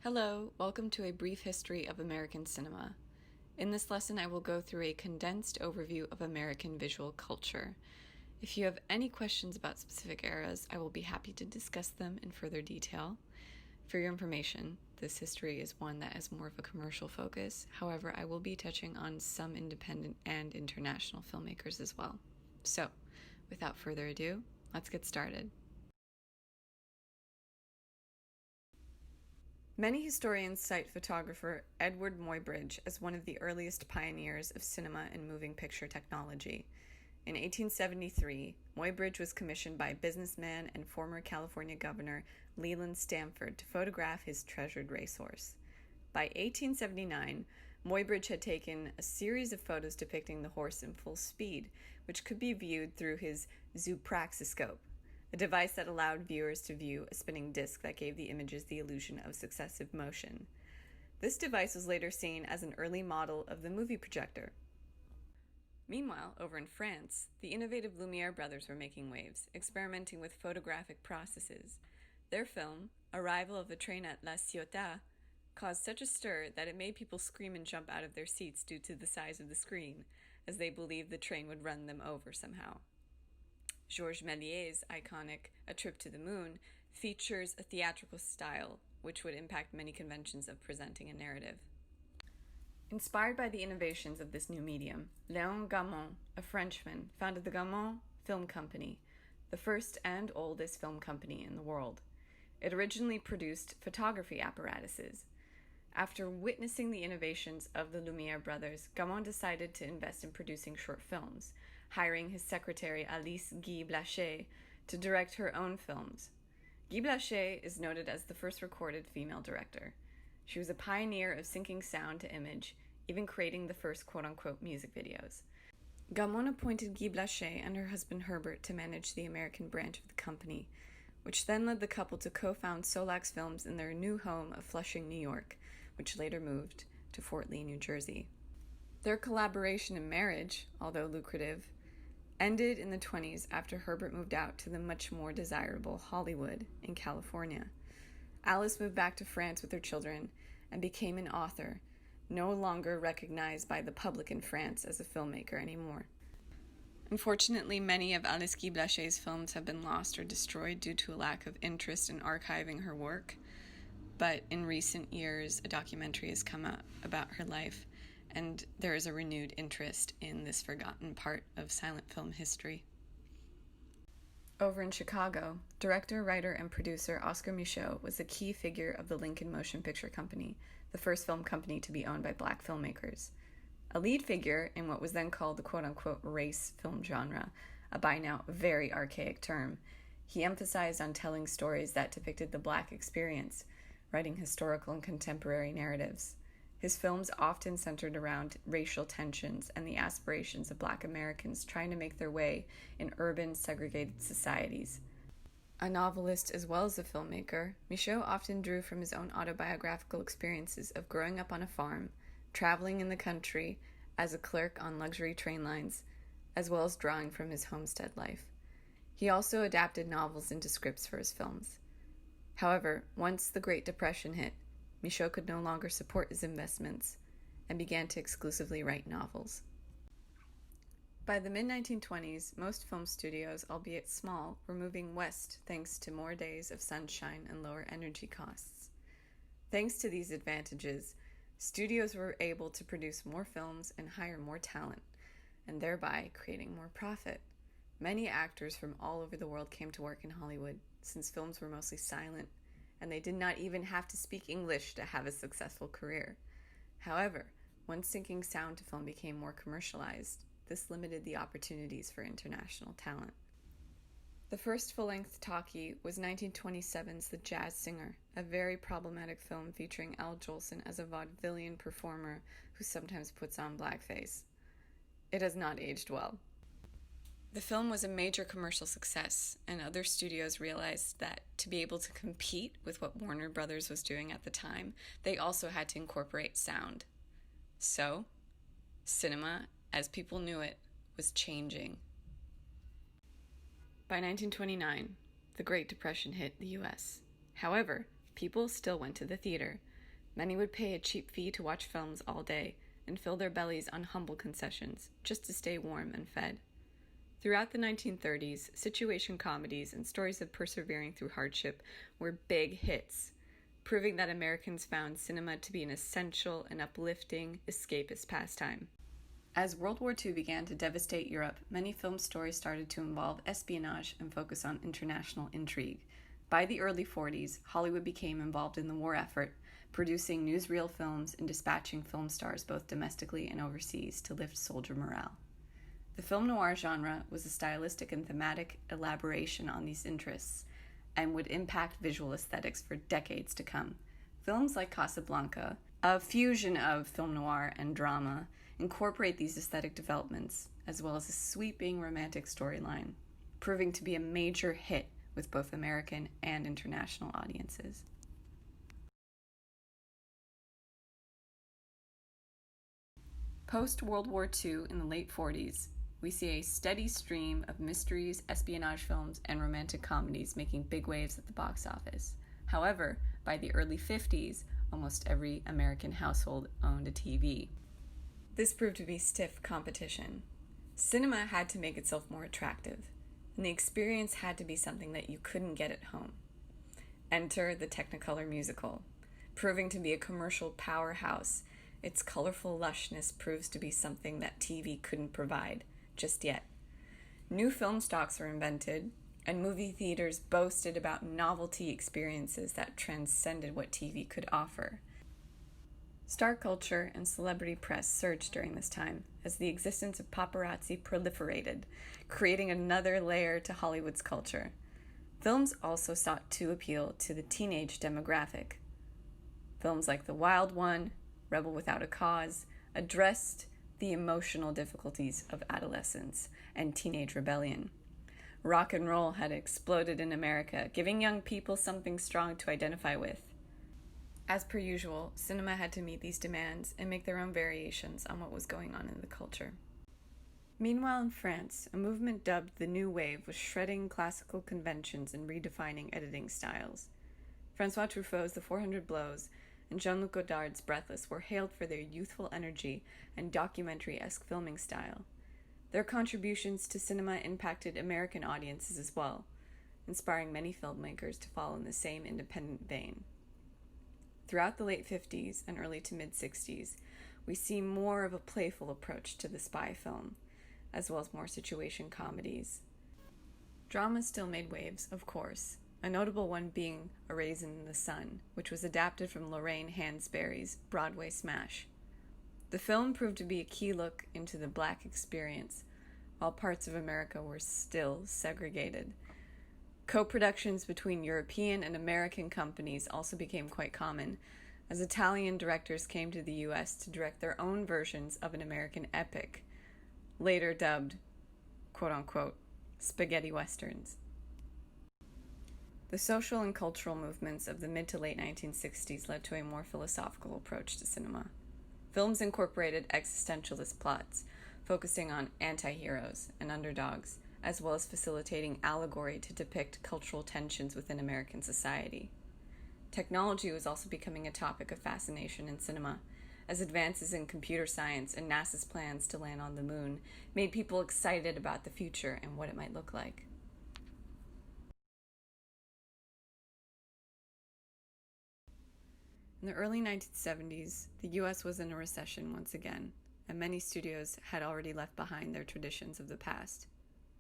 Hello, welcome to a brief history of American cinema. In this lesson, I will go through a condensed overview of American visual culture. If you have any questions about specific eras, I will be happy to discuss them in further detail. For your information, this history is one that has more of a commercial focus. However, I will be touching on some independent and international filmmakers as well. So, without further ado, let's get started. Many historians cite photographer Edward Muybridge as one of the earliest pioneers of cinema and moving picture technology. In 1873, Muybridge was commissioned by businessman and former California governor Leland Stanford to photograph his treasured racehorse. By 1879, Muybridge had taken a series of photos depicting the horse in full speed, which could be viewed through his zoopraxiscope, a device that allowed viewers to view a spinning disc that gave the images the illusion of successive motion. This device was later seen as an early model of the movie projector. Meanwhile, over in France, the innovative Lumiere brothers were making waves, experimenting with photographic processes. Their film, Arrival of the Train at La Ciotat, caused such a stir that it made people scream and jump out of their seats due to the size of the screen, as they believed the train would run them over somehow. Georges Méliès's iconic A Trip to the Moon features a theatrical style which would impact many conventions of presenting a narrative. Inspired by the innovations of this new medium, Léon Gaumont, a Frenchman, founded the Gaumont Film Company, the first and oldest film company in the world. It originally produced photography apparatuses. After witnessing the innovations of the Lumiere brothers, Gaumont decided to invest in producing short films, hiring his secretary Alice Guy Blaché to direct her own films. Guy Blaché is noted as the first recorded female director. She was a pioneer of syncing sound to image, even creating the first quote-unquote music videos. Gaumont appointed Guy Blaché and her husband Herbert to manage the American branch of the company, which then led the couple to co-found Solax Films in their new home of Flushing, New York, which later moved to Fort Lee, New Jersey. Their collaboration and marriage, although lucrative, ended in the 1920s after Herbert moved out to the much more desirable Hollywood in California. Alice moved back to France with her children and became an author, no longer recognized by the public in France as a filmmaker anymore. Unfortunately, many of Alice Guy Blaché's films have been lost or destroyed due to a lack of interest in archiving her work, but in recent years, a documentary has come out about her life, and there is a renewed interest in this forgotten part of silent film history. Over in Chicago, director, writer, and producer Oscar Micheaux was a key figure of the Lincoln Motion Picture Company, the first film company to be owned by black filmmakers. A lead figure in what was then called the quote-unquote race film genre, a by now very archaic term, he emphasized on telling stories that depicted the black experience, writing historical and contemporary narratives. His films often centered around racial tensions and the aspirations of black Americans trying to make their way in urban, segregated societies. A novelist as well as a filmmaker, Micheaux often drew from his own autobiographical experiences of growing up on a farm, traveling in the country as a clerk on luxury train lines, as well as drawing from his homestead life. He also adapted novels into scripts for his films. However, once the Great Depression hit, Micheaux could no longer support his investments and began to exclusively write novels. By the mid-1920s, most film studios, albeit small, were moving west thanks to more days of sunshine and lower energy costs. Thanks to these advantages, studios were able to produce more films and hire more talent, and thereby creating more profit. Many actors from all over the world came to work in Hollywood, since films were mostly silent, and they did not even have to speak English to have a successful career. However, once syncing sound to film became more commercialized, this limited the opportunities for international talent. The first full-length talkie was 1927's The Jazz Singer, a very problematic film featuring Al Jolson as a vaudevillian performer who sometimes puts on blackface. It has not aged well. The film was a major commercial success, and other studios realized that to be able to compete with what Warner Brothers was doing at the time, they also had to incorporate sound. So, cinema, as people knew it, was changing. By 1929, the Great Depression hit the U.S. However, people still went to the theater. Many would pay a cheap fee to watch films all day and fill their bellies on humble concessions just to stay warm and fed. Throughout the 1930s, situation comedies and stories of persevering through hardship were big hits, proving that Americans found cinema to be an essential and uplifting escapist pastime. As World War II began to devastate Europe, many film stories started to involve espionage and focus on international intrigue. By the early 40s, Hollywood became involved in the war effort, producing newsreel films and dispatching film stars both domestically and overseas to lift soldier morale. The film noir genre was a stylistic and thematic elaboration on these interests and would impact visual aesthetics for decades to come. Films like Casablanca, a fusion of film noir and drama, incorporate these aesthetic developments, as well as a sweeping romantic storyline, proving to be a major hit with both American and international audiences. Post-World War II in the late 40s, we see a steady stream of mysteries, espionage films, and romantic comedies making big waves at the box office. However, by the early 50s, almost every American household owned a TV. This proved to be stiff competition. Cinema had to make itself more attractive, and the experience had to be something that you couldn't get at home. Enter the Technicolor musical. Proving to be a commercial powerhouse, its colorful lushness proves to be something that TV couldn't provide just yet. New film stocks were invented, and movie theaters boasted about novelty experiences that transcended what TV could offer. Star culture and celebrity press surged during this time as the existence of paparazzi proliferated, creating another layer to Hollywood's culture. Films also sought to appeal to the teenage demographic. Films like The Wild One, Rebel Without a Cause, addressed the emotional difficulties of adolescence and teenage rebellion. Rock and roll had exploded in America, giving young people something strong to identify with. As per usual, cinema had to meet these demands and make their own variations on what was going on in the culture. Meanwhile, in France, a movement dubbed the New Wave was shredding classical conventions and redefining editing styles. François Truffaut's The 400 Blows and Jean-Luc Godard's Breathless were hailed for their youthful energy and documentary-esque filming style. Their contributions to cinema impacted American audiences as well, inspiring many filmmakers to follow in the same independent vein. Throughout the late 50s and early to mid-60s, we see more of a playful approach to the spy film, as well as more situation comedies. Drama still made waves, of course, a notable one being A Raisin in the Sun, which was adapted from Lorraine Hansberry's Broadway smash. The film proved to be a key look into the Black experience, while parts of America were still segregated. Co-productions between European and American companies also became quite common, as Italian directors came to the U.S. to direct their own versions of an American epic, later dubbed, quote-unquote, spaghetti westerns. The social and cultural movements of the mid to late 1960s led to a more philosophical approach to cinema. Films incorporated existentialist plots, focusing on anti-heroes and underdogs, as well as facilitating allegory to depict cultural tensions within American society. Technology was also becoming a topic of fascination in cinema, as advances in computer science and NASA's plans to land on the moon made people excited about the future and what it might look like. In the early 1970s, the U.S. was in a recession once again, and many studios had already left behind their traditions of the past.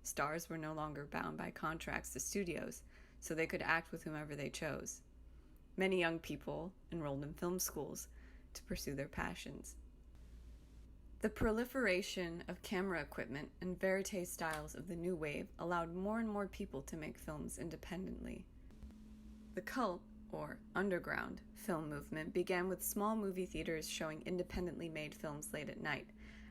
Stars were no longer bound by contracts to studios, so they could act with whomever they chose. Many young people enrolled in film schools to pursue their passions. The proliferation of camera equipment and verite styles of the new wave allowed more and more people to make films independently. The cult, or underground, film movement began with small movie theaters showing independently made films late at night,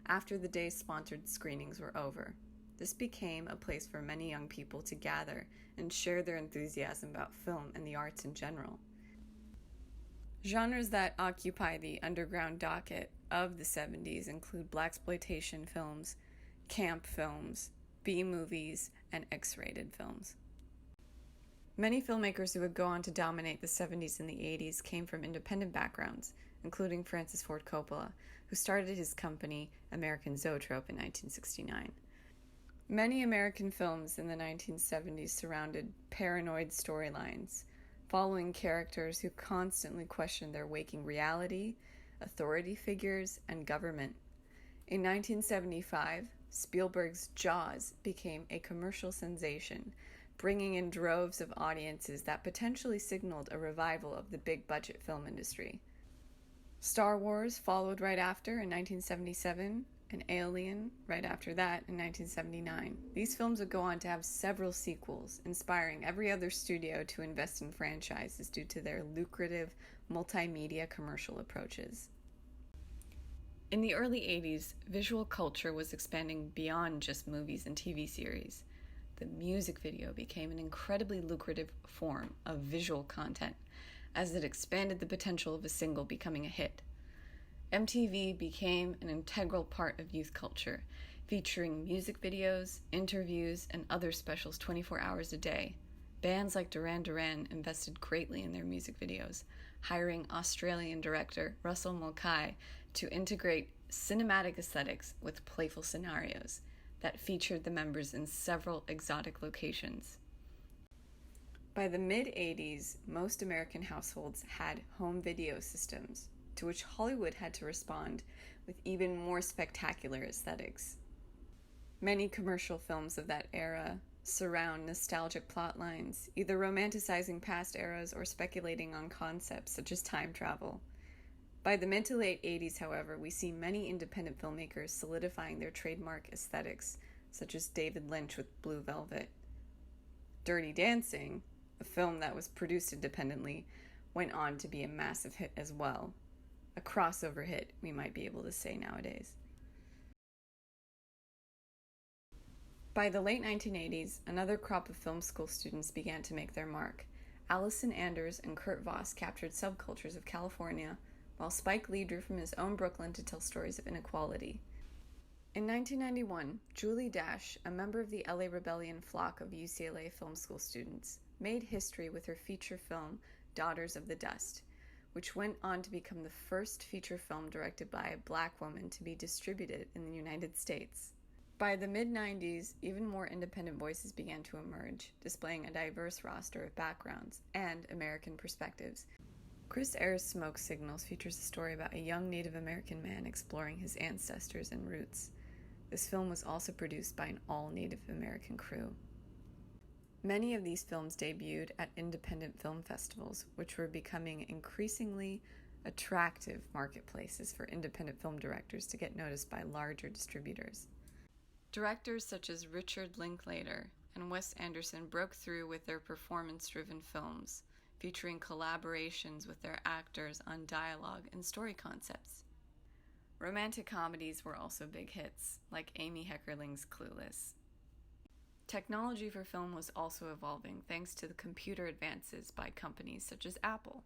after the day's sponsored screenings were over. This became a place for many young people to gather and share their enthusiasm about film and the arts in general. Genres that occupy the underground docket of the 70s include blaxploitation films, camp films, B-movies, and X-rated films. Many filmmakers who would go on to dominate the 70s and the 80s came from independent backgrounds, including Francis Ford Coppola, who started his company American Zoetrope in 1969. Many American films in the 1970s surrounded paranoid storylines, following characters who constantly questioned their waking reality, authority figures, and government. In 1975, Spielberg's Jaws became a commercial sensation, bringing in droves of audiences that potentially signaled a revival of the big-budget film industry. Star Wars followed right after in 1977, and Alien right after that in 1979. These films would go on to have several sequels, inspiring every other studio to invest in franchises due to their lucrative multimedia commercial approaches. In the early 80s, visual culture was expanding beyond just movies and TV series. The music video became an incredibly lucrative form of visual content, as it expanded the potential of a single becoming a hit. MTV became an integral part of youth culture, featuring music videos, interviews, and other specials 24 hours a day. Bands like Duran Duran invested greatly in their music videos, hiring Australian director Russell Mulcahy to integrate cinematic aesthetics with playful scenarios that featured the members in several exotic locations. By the mid-80s, most American households had home video systems, to which Hollywood had to respond with even more spectacular aesthetics. Many commercial films of that era surround nostalgic plot lines, either romanticizing past eras or speculating on concepts such as time travel. By the mid to late 80s, however, we see many independent filmmakers solidifying their trademark aesthetics, such as David Lynch with Blue Velvet. Dirty Dancing, a film that was produced independently, went on to be a massive hit as well. A crossover hit, we might be able to say nowadays. By the late 1980s, another crop of film school students began to make their mark. Allison Anders and Kurt Voss captured subcultures of California, while Spike Lee drew from his own Brooklyn to tell stories of inequality. In 1991, Julie Dash, a member of the LA Rebellion flock of UCLA film school students, made history with her feature film, Daughters of the Dust, which went on to become the first feature film directed by a Black woman to be distributed in the United States. By the mid-90s, even more independent voices began to emerge, displaying a diverse roster of backgrounds and American perspectives. Chris Ayres' Smoke Signals features a story about a young Native American man exploring his ancestors and roots. This film was also produced by an all-Native American crew. Many of these films debuted at independent film festivals, which were becoming increasingly attractive marketplaces for independent film directors to get noticed by larger distributors. Directors such as Richard Linklater and Wes Anderson broke through with their performance-driven films, featuring collaborations with their actors on dialogue and story concepts. Romantic comedies were also big hits, like Amy Heckerling's Clueless. Technology for film was also evolving thanks to the computer advances by companies such as Apple.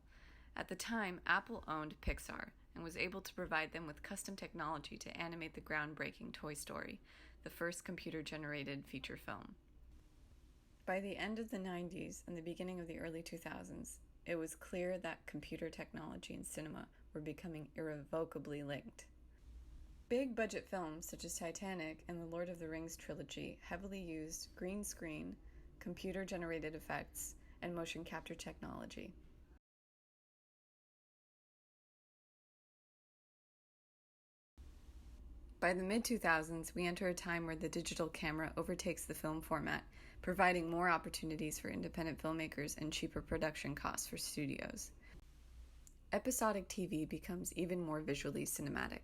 At the time, Apple owned Pixar and was able to provide them with custom technology to animate the groundbreaking Toy Story, the first computer-generated feature film. By the end of the 90s and the beginning of the early 2000s, it was clear that computer technology and cinema were becoming irrevocably linked. Big-budget films such as Titanic and the Lord of the Rings trilogy heavily used green screen, computer-generated effects, and motion capture technology. By the mid-2000s, we enter a time where the digital camera overtakes the film format, providing more opportunities for independent filmmakers and cheaper production costs for studios. Episodic TV becomes even more visually cinematic.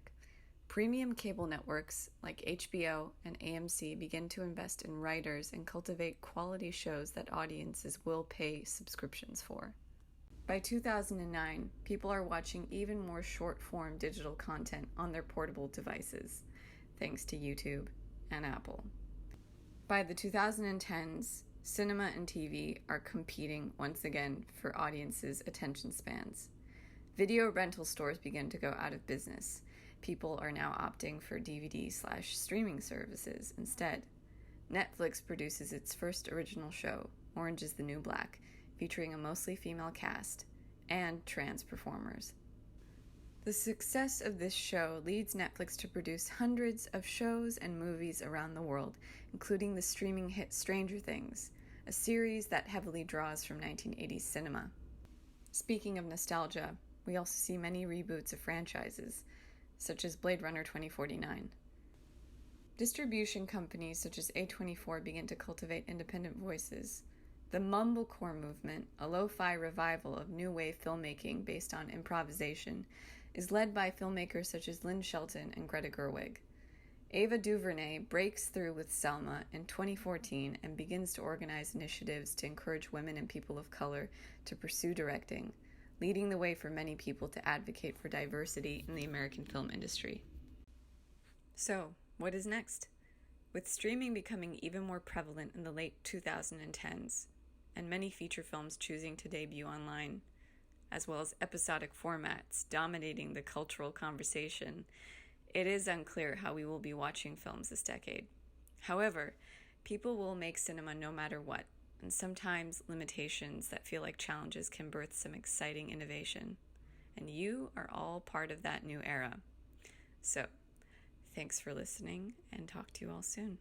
Premium cable networks like HBO and AMC begin to invest in writers and cultivate quality shows that audiences will pay subscriptions for. By 2009, people are watching even more short-form digital content on their portable devices, thanks to YouTube and Apple. By the 2010s, cinema and TV are competing once again for audiences' attention spans. Video rental stores begin to go out of business. People are now opting for DVD/streaming services instead. Netflix produces its first original show, Orange is the New Black, featuring a mostly female cast, and trans performers. The success of this show leads Netflix to produce hundreds of shows and movies around the world, including the streaming hit Stranger Things, a series that heavily draws from 1980s cinema. Speaking of nostalgia, we also see many reboots of franchises, such as Blade Runner 2049. Distribution companies such as A24 begin to cultivate independent voices. The mumblecore movement, a lo-fi revival of new wave filmmaking based on improvisation, is led by filmmakers such as Lynn Shelton and Greta Gerwig. Ava DuVernay breaks through with Selma in 2014 and begins to organize initiatives to encourage women and people of color to pursue directing, leading the way for many people to advocate for diversity in the American film industry. So, what is next? With streaming becoming even more prevalent in the late 2010s, and many feature films choosing to debut online, as well as episodic formats dominating the cultural conversation, it is unclear how we will be watching films this decade. However, people will make cinema no matter what, and sometimes limitations that feel like challenges can birth some exciting innovation. And you are all part of that new era. So, thanks for listening, and talk to you all soon.